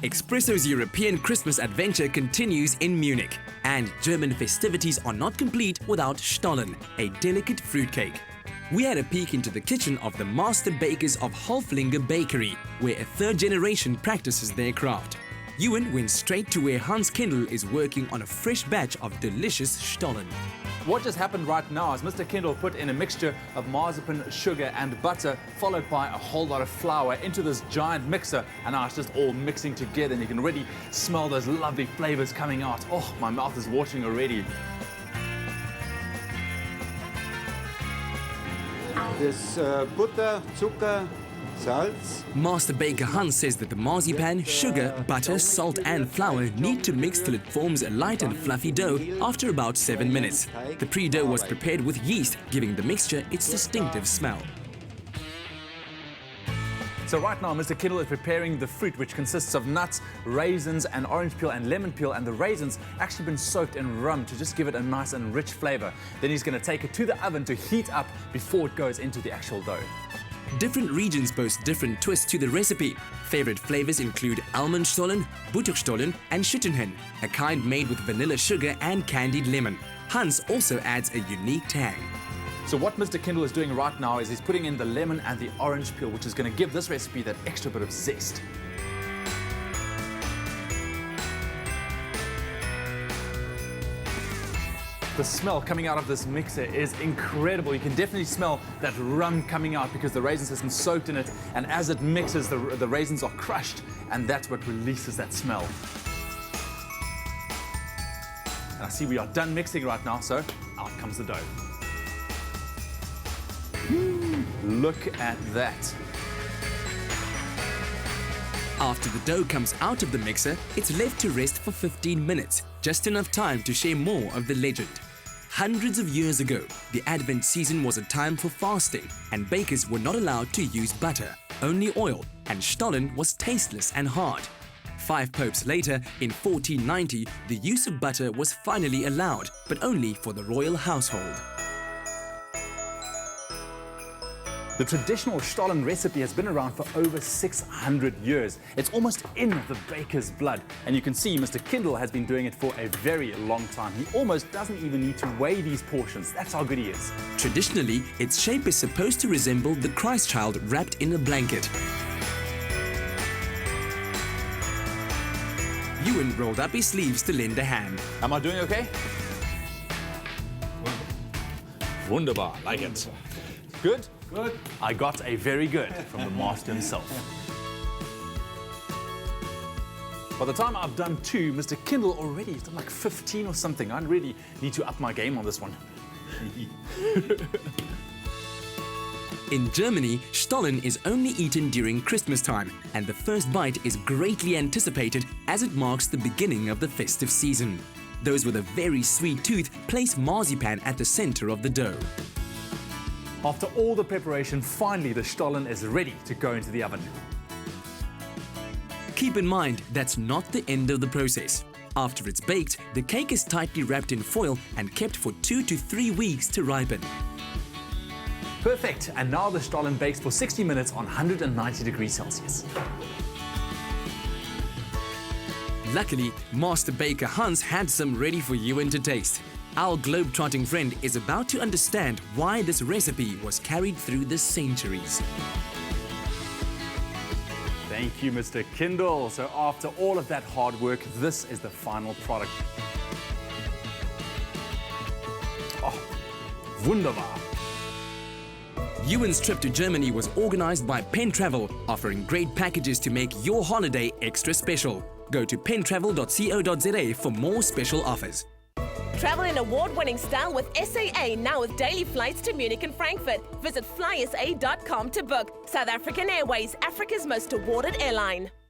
Espresso's European Christmas adventure continues in Munich, and German festivities are not complete without Stollen, a delicate fruitcake. We had a peek into the kitchen of the master bakers of Hoflinger Bakery, where a third generation practices their craft. Ewan went straight to where Hans Kindl is working on a fresh batch of delicious Stollen. What just happened right now is Mr. Kindle put in a mixture of marzipan, sugar and butter, followed by a whole lot of flour into this giant mixer, and now it's just all mixing together and you can already smell those lovely flavors coming out. Oh, my mouth is watering already. This Butter, Zucker, Salz. Master baker Hans says that the marzipan, sugar, butter, salt and flour need to mix till it forms a light and fluffy dough after about 7 minutes. The pre-dough was prepared with yeast, giving the mixture its distinctive smell. So right now, Mr. Kindle is preparing the fruit, which consists of nuts, raisins and orange peel and lemon peel, and the raisins actually been soaked in rum to just give it a nice and rich flavor. Then he's going to take it to the oven to heat up before it goes into the actual dough. Different regions boast different twists to the recipe. Favorite flavors include almond stollen, butterstollen and schüttenhen, a kind made with vanilla sugar and candied lemon. Hans also adds a unique tang. So what Mr. Kindle is doing right now is he's putting in the lemon and the orange peel, which is going to give this recipe that extra bit of zest. The smell coming out of this mixer is incredible. You can definitely smell that rum coming out because the raisins has been soaked in it, and as it mixes, the raisins are crushed, and that's what releases that smell. And I see we are done mixing right now, so out comes the dough. Look at that. After the dough comes out of the mixer, it's left to rest for 15 minutes, just enough time to share more of the legend. Hundreds of years ago, the Advent season was a time for fasting, and bakers were not allowed to use butter, only oil, and Stollen was tasteless and hard. 5 popes later, in 1490, the use of butter was finally allowed, but only for the royal household. The traditional Stollen recipe has been around for over 600 years. It's almost in the baker's blood. And you can see Mr. Kindle has been doing it for a very long time. He almost doesn't even need to weigh these portions. That's how good he is. Traditionally, its shape is supposed to resemble the Christ child wrapped in a blanket. Ewan rolled up his sleeves to lend a hand. Am I doing okay? Wunderbar, like it. Good? Good. I got a very good from the master himself. By the time I've done 2, Mr. Kindle already has done like 15 or something. I really need to up my game on this one. In Germany, Stollen is only eaten during Christmas time, and the first bite is greatly anticipated as it marks the beginning of the festive season. Those with a very sweet tooth place marzipan at the center of the dough. After all the preparation, finally the Stollen is ready to go into the oven. Keep in mind, that's not the end of the process. After it's baked, the cake is tightly wrapped in foil and kept for 2 to 3 weeks to ripen. Perfect, and now the Stollen bakes for 60 minutes on 190 degrees Celsius. Luckily, Master Baker Hans had some ready for Ewan to taste. Our globe-trotting friend is about to understand why this recipe was carried through the centuries. Thank you, Mr. Kindle. So after all of that hard work, this is the final product. Oh, wunderbar. Ewan's trip to Germany was organized by Pen Travel, offering great packages to make your holiday extra special. Go to pentravel.co.za for more special offers. Travel in award-winning style with SAA, now with daily flights to Munich and Frankfurt. Visit flysa.com to book. South African Airways, Africa's most awarded airline.